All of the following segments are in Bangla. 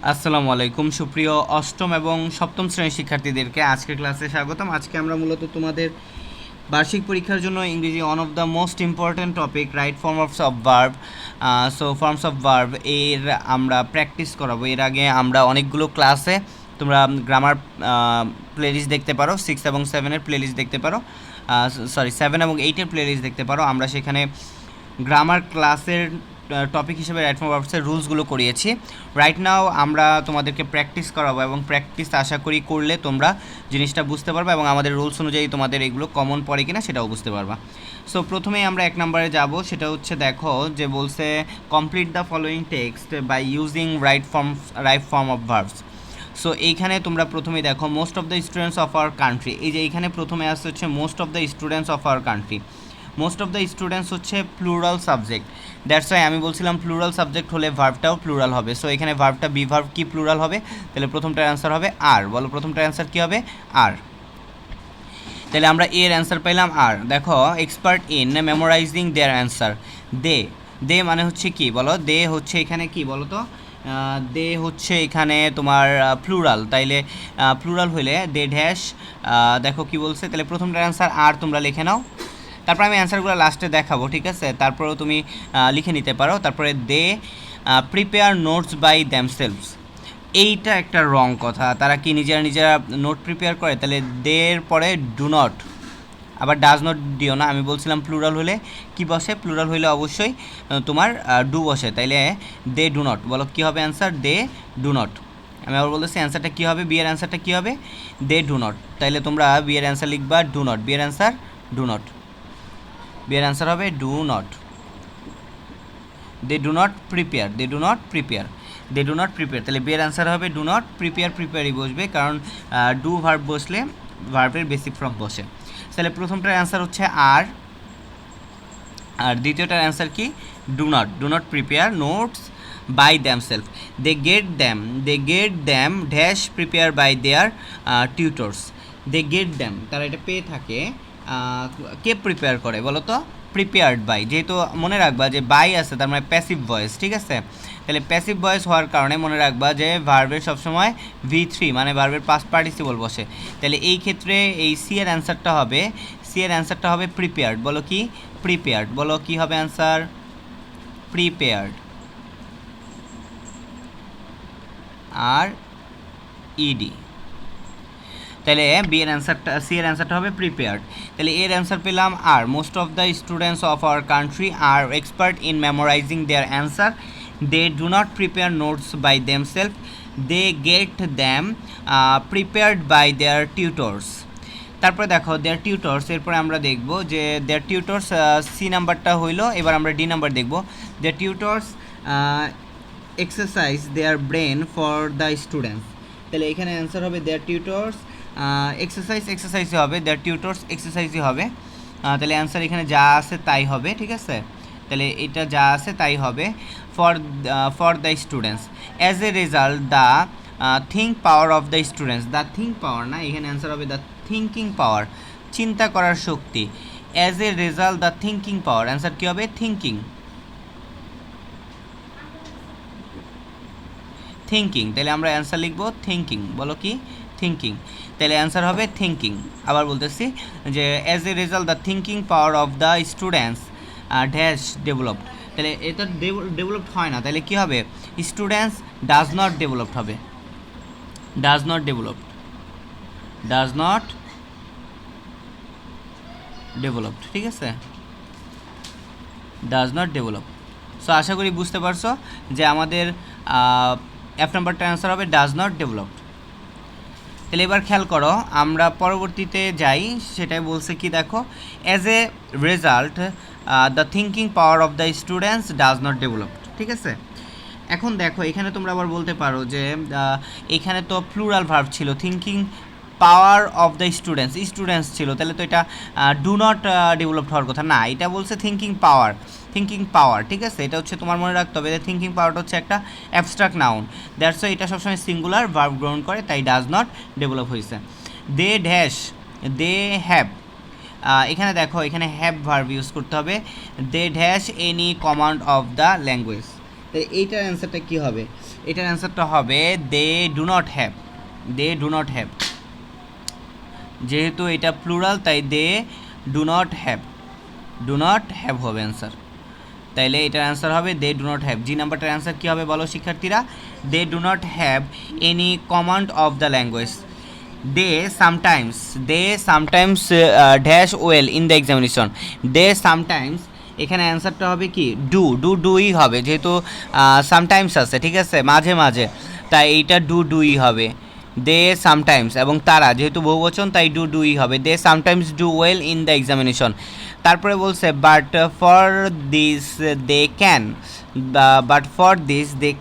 আসসালামু আলাইকুম সুপ্রিয় অষ্টম এবং সপ্তম শ্রেণীর শিক্ষার্থীদেরকে আজকের ক্লাসে স্বাগতম। আজকে আমরা মূলত তোমাদের বার্ষিক পরীক্ষার জন্য ইংরেজি one of the most important topic right forms of verb forms of verb এর আমরা প্র্যাকটিস করাবো। এর আগে আমরা অনেকগুলো ক্লাসে তোমরা গ্রামার প্লেলিস্ট দেখতে পারো, 6 এবং 7-এর প্লেলিস্ট দেখতে পারো, 7 এবং 8-এর প্লেলিস্ট দেখতে পারো। আমরা সেখানে গ্রামার ক্লাসের টপিক হিসেবে রাইট ফর্ম ভার্বসের রুলসগুলো করিয়েছি। রাইট নাও আমরা তোমাদেরকে প্র্যাকটিস করাবো এবং প্র্যাকটিস আশা করি করলে তোমরা জিনিসটা বুঝতে পারবে এবং আমাদের রুলস অনুযায়ী তোমাদের এগুলো কমন পড়ে কিনা সেটাও বুঝতে পারবা। সো প্রথমেই আমরা 1 নম্বরে যাব, সেটা হচ্ছে দেখো যে বলছে complete the following text by using right form of verbs. So এইখানে তোমরা প্রথমেই দেখো most of the students of our country, এই যে এইখানে প্রথমে আসছে হচ্ছে most of the students of our country. Most of the students হচ্ছে প্লুরাল সাবজেক্ট, দ্যাটস ওয়াই আমি বলছিলাম প্লুরাল সাবজেক্ট হলে ভার্বটাও প্লুরাল হবে। সো এখানে ভার্বটা বি ভার্ব কি প্লুরাল হবে, তাহলে প্রথমটার অ্যান্সার হবে আর। বলো প্রথমটার অ্যান্সার কী হবে? আর। তাহলে আমরা এর অ্যান্সার পেলাম আর। দেখো expert in memorising their answer, they. They মানে হচ্ছে কি বলো? দে হচ্ছে এখানে কি বলো তো? দে হচ্ছে এখানে তোমার প্লুরাল, তাইলে প্লুরাল হইলে দে ড্যাশ। দেখো কি বলছে, তাহলে প্রথমটার অ্যান্সার আর তোমরা লিখে নাও। তারপর আমি অ্যান্সারগুলো লাস্টে দেখাবো, ঠিক আছে? তারপরেও তুমি লিখে নিতে পারো। তারপরে দে প্রিপেয়ার নোটস বাই দ্যামসেলভস, এইটা একটা রং কথা। তারা কি নিজেরা নোট প্রিপেয়ার করে? তাহলে দের পরে ডু নট, আবার ডাজ নট দিও না। আমি বলছিলাম প্লুরাল হলে কি বসে? প্লুরাল হলে অবশ্যই তোমার ডু বসে, তাইলে দে ডু নট। বলো কী হবে অ্যান্সার? They do not. আমি আবার বলতেছি অ্যান্সারটা কী হবে, বি এর অ্যান্সারটা কী হবে? They do not. তাইলে তোমরা বি এর অ্যান্সার লিখবা ডু নট, বি এর অ্যান্সার ডু নট, বি এর অ্যান্সার হবে do not. They do not prepare, they do not prepare, they do not prepare. তাহলে বি এর অ্যান্সার হবে ডু নট প্রিপেয়ার, প্রিপেয়ারই বসবে, কারণ ডু ভার্ব বসলে ভার্বের বেসিক ফর্ম বসে। তাহলে প্রথমটার অ্যান্সার হচ্ছে আর, আর দ্বিতীয়টার অ্যান্সার কি? Do not, do not prepare notes by themselves. They get them dash prepare by their tutors. They get them, তারা এটা পেয়ে থাকে। কে প্রিপেয়ার করে বলো তো? প্রিপেয়ার্ড বাই, যেহেতু মনে রাখবা যে বাই আছে তার মানে প্যাসিভ ভয়েস, ঠিক আছে? তাহলে প্যাসিভ ভয়েস হওয়ার কারণে মনে রাখবা যে ভার্বের সবসময় V3 মানে ভার্বের পাস্ট পার্টিসিপল বসে। তাহলে এই ক্ষেত্রে এই সি এর অ্যান্সারটা হবে, সি এর অ্যান্সারটা হবে প্রিপেয়ার্ড। বলো কি? প্রিপেয়ার্ড। বলো কি হবে অ্যান্সার? প্রিপেয়ার্ড। R E D. তাহলে বি এর অ্যান্সারটা, সি এর অ্যান্সারটা হবে প্রিপেয়ার্ড। তাহলে এর অ্যান্সার পেলাম আর। Most of the students of our country are expert in memorising their answer, they do not prepare notes by themselves, they get them prepared by their tutors. তারপরে দেখো দেয়ার টিউটর্স, এরপরে আমরা দেখব যে দেয়ার টিউটর্স, সি নাম্বারটা হইলো। এবার আমরা ডি নাম্বার দেখব। Their tutors exercise their brain for the students. তাহলে এখানে অ্যান্সার হবে দেয়ার টিউটর্স এক্সারসাইজই হবে, দেয়ার টিউটর্স এক্সারসাইজই হবে। তাহলে অ্যান্সার এখানে যা আছে তাই হবে, ঠিক আছে? তাহলে এটা যা আছে তাই হবে। For the students as a result the think power of the students, the think power না, এখানে অ্যান্সার হবে দ্য থিঙ্কিং পাওয়ার, চিন্তা করার শক্তি। As a result the thinking power, answer কী হবে? Thinking, thinking. তাহলে আমরা অ্যান্সার লিখবো থিঙ্কিং। বলো কি? থিঙ্কিং। তাহলে অ্যান্সার হবে থিঙ্কিং। আবার বলতেছি যে as a result the thinking power of the students dash developed. তাহলে এটা ডেভেলপড হয় না, তাহলে কী হবে? স্টুডেন্টস ডাজ নট ডেভেলপড হবে, does not developed, does not developed, ঠিক আছে? Does not develop. সো আশা করি বুঝতে পারছো যে আমাদের এফ নাম্বারটা অ্যান্সার হবে ডাজ নট ডেভেলপড। তাহলে এবার খেয়াল করো, আমরা পরবর্তীতে যাই। সেটাই বলছে কি দেখো, as a result the thinking power of the students does not developed, ঠিক আছে? এখন দেখো এখানে তোমরা আবার বলতে পারো যে এখানে তো প্লুরাল ভার্ব ছিল, thinking power of the students ছিল, তাহলে তো এটা ডু নট ডেভেলপড হওয়ার কথা না। এটা বলছে থিঙ্কিং পাওয়ার, থিঙ্কিং পাওয়ার, ঠিক আছে? এটা হচ্ছে তোমার মনে রাখতে হবে যে থিঙ্কিং পাওয়ারটা হচ্ছে একটা অ্যাবস্ট্রাক্ট নাউন, দ্যাটস ওয়াই এটা সবসময় সিঙ্গুলার ভার্ব গ্রহণ করে, তাই ডাজ নট ডেভেলপ হয়েছে। দে ড্যাশ, দে হ্যাভ, এখানে দেখো এখানে হ্যাভ ভার্ব ইউজ করতে হবে। They dash any command of the language, তো এইটার অ্যান্সারটা কী হবে? এটার অ্যান্সারটা হবে they do not have. They do not have, যেহেতু এটা প্লুরাল তাই they do not have, do not have হবে অ্যান্সার। তাইলে এটার অ্যান্সার হবে they do not have. G নাম্বারটার অ্যান্সার কী হবে বলো শিক্ষার্থীরা? They do not have any command of the language. They sometimes dash well in the examination. They sometimes, এখানে অ্যান্সারটা হবে কি ডুই হবে, যেহেতু সামটাইমস আছে, ঠিক আছে, মাঝে মাঝে, তাই এইটা ডুই হবে। দে সামটাইমস, এবং তারা যেহেতু বহুবচন তাই ডুই হবে। They sometimes do well in the examination. তারপরে বলছে but for this they can,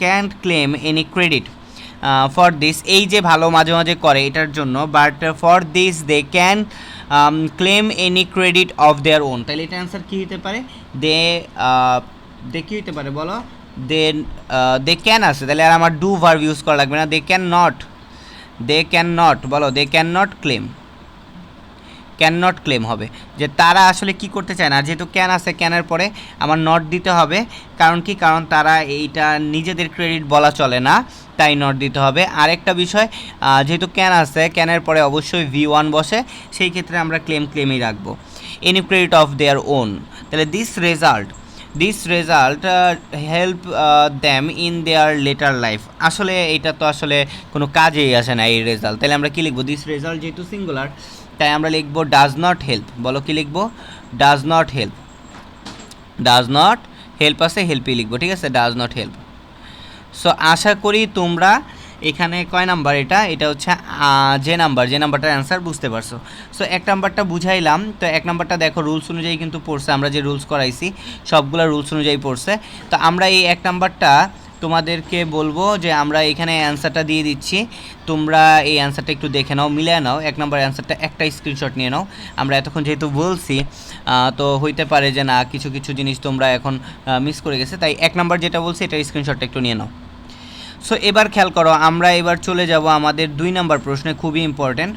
can't claim any credit for this. এই যে ভালো মাঝে মাঝে করে এটার জন্য, but for this they can claim any credit of their own. তাহলে এটা অ্যান্সার কী হতে পারে? দে কী হতে পারে বলো? দে ক্যান আছে, তাহলে আর আমার ডু ভার্ব ইউজ করা লাগবে না। দে ক্যান নট বলো, দে ক্যান নট ক্লেম হবে, যে তারা আসলে কি করতে চায় না। যেহেতু ক্যান আছে, ক্যানের পরে আমার নট দিতে হবে, কারণ কি, কারণ তারা এইটা নিজেদের ক্রেডিট বলা চলে না, তাই নট দিতে হবে। আরেকটা বিষয়, যেহেতু ক্যান আছে, ক্যানের পরে অবশ্যই V1 বসে, সেই ক্ষেত্রে আমরা ক্লেমই রাখবো, any credit of their own. তাহলে this result help them in their later life. আসলে এটা তো আসলে কোনো কাজেই আসে না এই রেজাল্ট, তাহলে আমরা কি লিখবো? দিস রেজাল্ট যেহেতু সিঙ্গুলার তাই আমরা লিখবো ডাজ নট হেল্প। বলো কি লিখবো? ডাজ নট হেল্প আছে, হেল্পই লিখবো, ঠিক আছে, ডাজ নট হেল্প। সো আশা করি তোমরা এখানে কয় নাম্বার, এটা হচ্ছে যে নাম্বারটার অ্যান্সার বুঝতে পারছো। সো এক নাম্বারটা বুঝাইলাম, তো এক নাম্বারটা দেখো রুলস অনুযায়ী কিন্তু পড়ছে, আমরা যে রুলস করাইছি সবগুলো রুলস অনুযায়ী পড়ছে। তো আমরা এই এক নাম্বারটা তোমাদেরকে বলবো যে আমরা এখানে অ্যান্সারটা দিয়ে দিচ্ছি, তোমরা এই অ্যান্সারটা একটু দেখে নাও, মিলিয়ে নাও। এক নম্বর অ্যান্সারটা একটা স্ক্রিনশট নিয়ে নাও। আমরা এতক্ষণ যেহেতু বলছি, তো হইতে পারে যে না কিছু কিছু জিনিস তোমরা এখন মিস করে গেছে, তাই এক নম্বর যেটা বলছি এটার স্ক্রিনশটটা একটু নিয়ে নাও। সো এবার খেয়াল করো, আমরা এবার চলে যাব আমাদের 2 নম্বর প্রশ্নে, খুবই ইম্পর্টেন্ট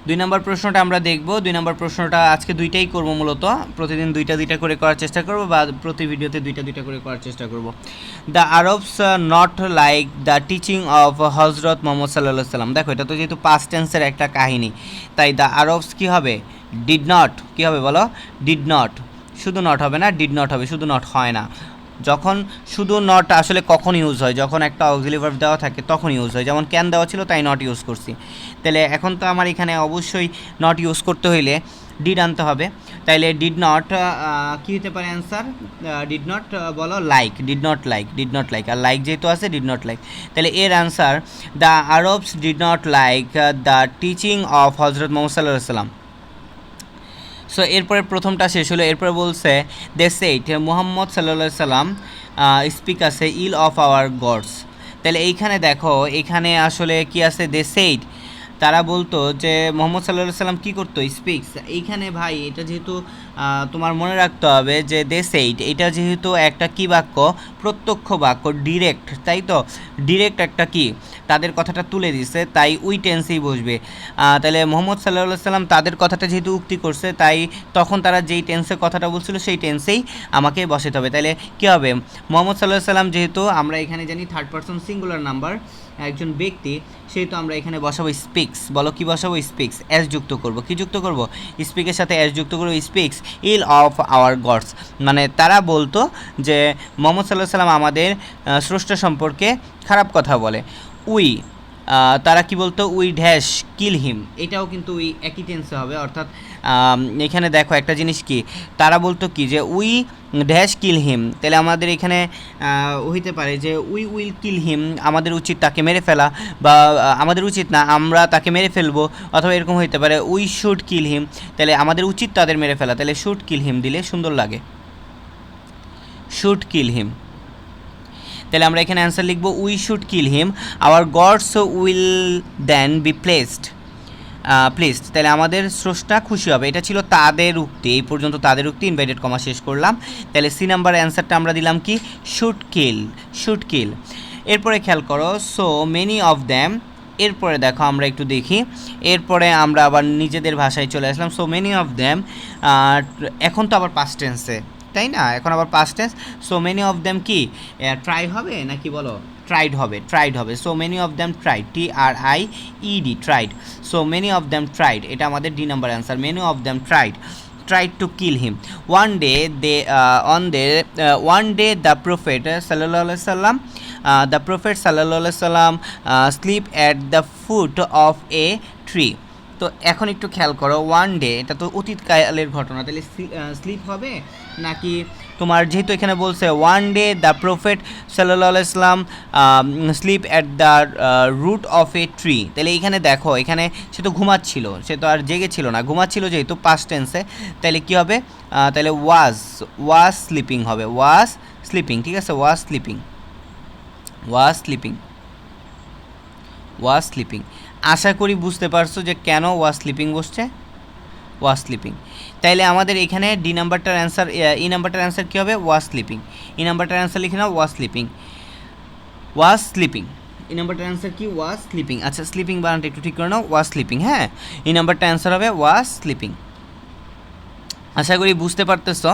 2 নম্বর প্রশ্নটা আমরা দেখব। 2 নম্বর প্রশ্নটা আজকে দুইটাই করব, মূলত প্রতিদিন দুইটা করে করার চেষ্টা করব, বা প্রতি ভিডিওতে দুইটা করে করার চেষ্টা করব। The Arabs not like the teaching of Hazrat Mohammad সাল্লাল্লাহু আলাইহি সাল্লাম। দেখো এটা তো যেহেতু পাস্ট টেন্সের একটা কাহিনী, তাই দ্য আরবস কী হবে? Did not. কী হবে বলো? Did not. শুধু নট হবে না, ডিড নট হবে, শুধু নট হয় না। যখন শুধু নট আসলে কখন ইউজ হয়? যখন একটা অক্সিলারি ভার্ব দেওয়া থাকে তখন ইউজ হয়, যেমন ক্যান দেওয়া ছিল তাই নট ইউজ করছি। তাহলে এখন তো আমার এখানে অবশ্যই নট ইউজ করতে হইলে ডিড আনতে হবে, তাইলে ডিড নট কী হতে পারে অ্যান্সার? ডিড নট বলো লাইক, ডিড নট লাইক, আর লাইক যেহেতু আছে ডিড নট লাইক, তাহলে এর answer the Arabs did not like the teaching of Hazrat Mohammad সাল্লাল্লাহু আলাইহি সাল্লাম। সো এরপরে প্রথমটা শেষ হলো, এরপরে বলছে দে সেইড মুহাম্মদ সাল্লাল্লাহু আলাইহি সাল্লাম স্পিক আছে ইল অফ আওয়ার গডস। তাহলে এইখানে দেখো, এখানে আসলে কি আছে? দে সেইড, তারা বলতো যে মোহাম্মদ সাল্লাল্লাহু আলাইহি সাল্লাম কী করতো? স্পিক্স। এইখানে ভাই এটা যেহেতু তোমার মনে রাখতে হবে যে দে সেইড, এটা যেহেতু একটা কী বাক্য? প্রত্যক্ষ বাক্য, ডিরেক্ট, তাই তো? ডিরেক্ট একটা কি তাদের কথাটা তুলে দিছে, তাই উই টেন্সেই বসবে। তাহলে মোহাম্মদ সাল্লাল্লাহু আলাইহি সাল্লাম তাদের কথাটা যেহেতু উক্তি করছে, তাই তখন তারা যেই টেন্সে কথাটা বলছিল সেই টেন্সেই আমাকে বসাতে হবে। তাহলে কী হবে? মোহাম্মদ সাল্লাল্লাহু আলাইহি সাল্লাম যেহেতু আমরা এখানে জানি থার্ড পারসন সিঙ্গুলার নাম্বার, একজন ব্যক্তি, সেহেতু আমরা এখানে বসাবো স্পিক্স। বলো কি বসাবো? স্পিক্স। এস যুক্ত করব। কি যুক্ত করব? স্পিকের সাথে এস যুক্ত করব। Speaks ill of our gods, মানে তারা বলতো যে মোহাম্মদ সাল্লাল্লাহু আলাইহি সাল্লাম আমাদের স্রষ্টা সম্পর্কে খারাপ কথা বলে। উই, তারা কি বলতো? উই ড্যাশ কিল হিম, এটাও কিন্তু উই একই টেন্সে হবে, অর্থাৎ এখানে দেখো একটা জিনিস কি, তারা বলতো কি যে উই ড্যাশ কিল হিম, তাহলে আমাদের এখানে হইতে পারে যে উই উইল কিল হিম, আমাদের উচিত তাকে মেরে ফেলা, বা আমাদের উচিত না, আমরা তাকে মেরে ফেলবো, অথবা এরকম হইতে পারে উই শুড কিল হিম, তাহলে আমাদের উচিত তাদের মেরে ফেলা, তাহলে শুড কিল হিম দিলে সুন্দর লাগে, শুড কিল হিম। তাহলে আমরা এখানে অ্যান্সার লিখব we should kill him, our gods will then be pleased. তাহলে আমাদের স্রষ্টা খুশি হবে, এটা ছিল তাদের উক্তি। এই পর্যন্ত তাদের উক্তি, ইনভাইটেড কমা শেষ করলাম। তাহলে সি নাম্বার অ্যান্সারটা আমরা দিলাম কি? শুড কিল। এরপরে খেয়াল করো, সো মেনি অফ দ্যাম, এরপরে দেখো আমরা একটু দেখি, এরপরে আমরা আবার নিজেদের ভাষায় চলে আসলাম। সো মেনি অফ দ্যাম, এখন তো আবার পাস্ট টেন্সে, তাই না? এখন আবার past tense, so many of them কি ট্রাই হবে নাকি বলো? ট্রাইড হবে, ট্রাইড হবে। So many of them tried, TRIED, tried. So many of them tried, এটা আমাদের D number answer. Many of them tried to kill him. One day the prophet sallallahu alaihi wasallam sleep at the foot of a tree. তো এখন একটু খেয়াল করো, ওয়ান ডে এটা তো অতীতকালের ঘটনা, তাহলে স্লিপ হবে নাকি তোমার, যেহেতু এখানে বলছে ওয়ান ডে দ্য প্রফেট সাল্লাল্লাহু আলাইহি সাল্লাম sleep at the root of a tree, তাহলে এখানে দেখো, এখানে সে তো ঘুমাচ্ছিল, সে তো আর জেগেছিল না, ঘুমাচ্ছিল যেহেতু পাস্ট টেন্সে, তাহলে কী হবে? তাহলে ওয়াজ স্লিপিং হবে, ওয়াজ স্লিপিং, ঠিক আছে? Was sleeping. আশা করি বুঝতে পারছো যে কেন ওয়াজ স্লিপিং বসছে, ওয়াজ স্লিপিং। তাইলে আমাদের এখানে ডি নাম্বারটার অ্যান্সার, ই নাম্বারটার অ্যান্সার কী হবে? Was sleeping. ই নাম্বারটার অ্যান্সার লিখে নাও, ওয়াজ স্লিপিং। ই নাম্বারটার অ্যান্সার কি? Was sleeping. আচ্ছা, স্লিপিং বানানটা একটু ঠিক করে নাও, ওয়াজ স্লিপিং। হ্যাঁ, ই নাম্বারটার অ্যান্সার হবে ওয়াজ স্লিপিং। আশা করি বুঝতে পারতেছ।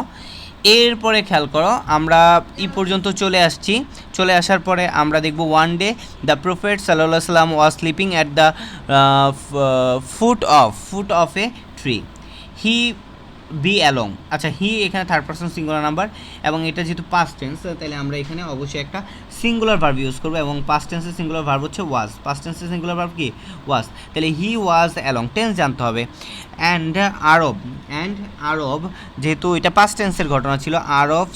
এরপরে খেয়াল করো, আমরা ই পর্যন্ত চলে আসার পরে আমরা দেখব ওয়ান ডে দ্য প্রফেট সাল্লাল্লাহু আলাইহি সাল্লাম was sleeping at the foot of a tree, he be along. আচ্ছা, হি এখানে থার্ড পারসন সিঙ্গুলার নাম্বার, এবং এটা যেহেতু পাস্ট টেন্স, তাহলে আমরা এখানে অবশ্যই একটা সিঙ্গুলার ভার্ব ইউজ করবো, এবং পাস্ট টেন্সের সিঙ্গুলার ভার্ব হচ্ছে ওয়াজ। পাস্ট টেন্সের সিঙ্গুলার ভার্ব কি? ওয়াজ। তাহলে হি ওয়াজ অ্যালং, টেন্স জানতে হবে। অ্যান্ড আরব, যেহেতু এটা পাস্ট টেন্সের ঘটনা ছিল, আরব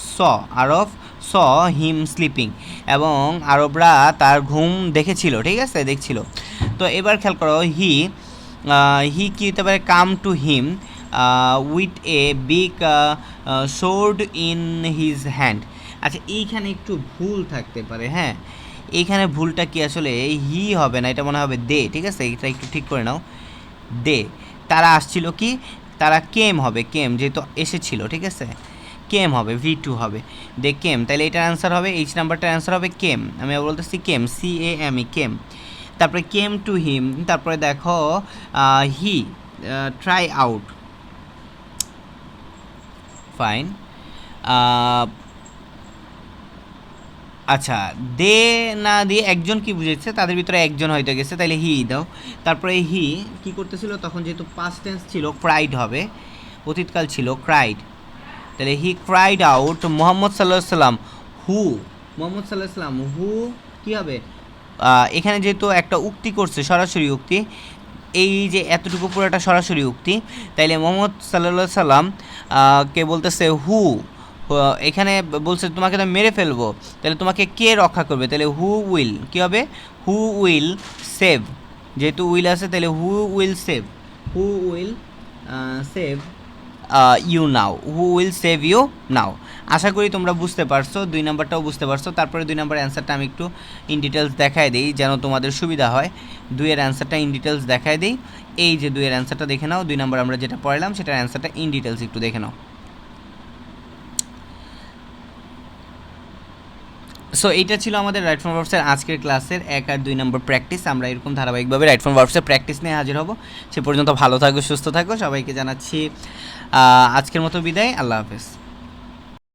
স হিম স্লিপিং, এবং আরবরা তার ঘুম দেখেছিল, ঠিক আছে? দেখছিল। তো এবার খেয়াল করো, হি কি হতে পারে? Come to him with a big sword in his hand. আচ্ছা, এইখানে একটু ভুল থাকতে পারে। হ্যাঁ, এইখানে ভুলটা কি? আসলে হি হবে না, এটা মনে হবে দে, ঠিক আছে? এটা একটু ঠিক করে নাও, দে। তারা আসছিল কি? তারা কেম হবে, কেম যেহেতু এসেছিল, ঠিক আছে? কেম হবে, V2 হবে, দে কেম। তাহলে এটার অ্যান্সার হবে, এইচ নাম্বারটার অ্যান্সার হবে কেম। আমি বলতেছি কেম, CAME, কেম। তারপরে কেম টু হিম, তারপরে দেখো হি ট্রাই আউট, ফাইন। আচ্ছা, দে না দিয়ে একজন কি বুঝেছে? তাদের ভিতরে একজন হয়তো গেছে, তাহলে হি দাও। তারপরে হি কি করতেছিল তখন? যেহেতু পাস্ট টেন্স ছিল, ক্রাইড হবে, অতীতকাল ছিল, ক্রাইড। তাহলে হি ক্রাইড আউট মোহাম্মদ সাল্লাল্লাহু আলাইহি সাল্লাম, মোহাম্মদ সাল্লাল্লাহু আলাইহি সাল্লাম কী হবে? এখানে যেহেতু একটা উক্তি করছে, সরাসরি উক্তি, এই যে এতটুকু পুরোটা সরাসরি উক্তি, তাইলে মোহাম্মদ সাল্লাল্লাহু আলাইহি সাল্লাম কে বলতেছে এখানে বলছে তোমাকে তো মেরে ফেলবো, তাহলে তোমাকে কে রক্ষা করবে? তাহলে হু উইল, কী হবে? হু উইল সেভ, যেহেতু উইল আছে, তাহলে হু উইল সেভ ইউ নাও। আশা করি তোমরা বুঝতে পারছো, 2 নাম্বারটাও বুঝতে পারছো। তারপরে 2 নাম্বার অ্যান্সারটা আমি একটু ইন ডিটেলস দেখায় দিই, যেন তোমাদের সুবিধা হয়। 2 এর অ্যান্সারটা ইন ডিটেলস দেখায় দিই। এই যে 2 এর অ্যান্সারটা দেখে নাও, 2 নাম্বার আমরা যেটা পড়লাম সেটার অ্যান্সারটা ইন ডিটেলস একটু দেখে নাও। সো এইটা ছিল আমাদের রাইট ফর্ম ভার্বসের আজকের ক্লাসের 1 আর 2 নম্বর প্র্যাকটিস। আমরা এরকম ধারাবাহিকভাবে রাইট ফর্ম ভার্বসের প্র্যাকটিস নিয়ে হাজির হব। সে পর্যন্ত ভালো থাকো, সুস্থ থাকো। সবাইকে জানাচ্ছি আজকের মতো বিদায়। আল্লাহ হাফেজ।